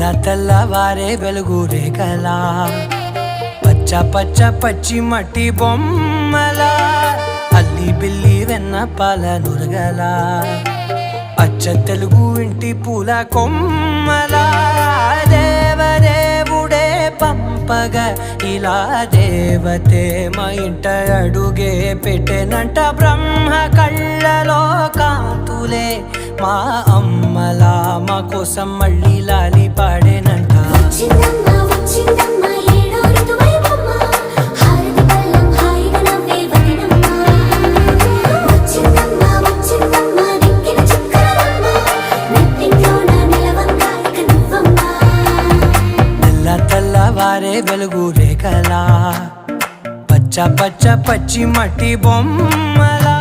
తెల్లవారే వెలుగు రేఖలా పచ్చ పచ్చ పచ్చి మట్టి బొమ్మల అల్లి బిల్లి వెన్న పాల నురగల అచ్చ తెలుగు ఇంటి పూల కొమ్మల దేవదేవుడే పంపగా ఇలా దేవతే మా ఇంట అడుగే పెట్టెనంట బ్రహ్మ కళ్ళలో కాంతులే మా అమ్మలా మా కోసం మళ్ళీ లాలి పాడేనంట తెల్లవారే వెలుగు రేఖలా పచ్చ పచ్చ పచ్చి మట్టి బొమ్మలా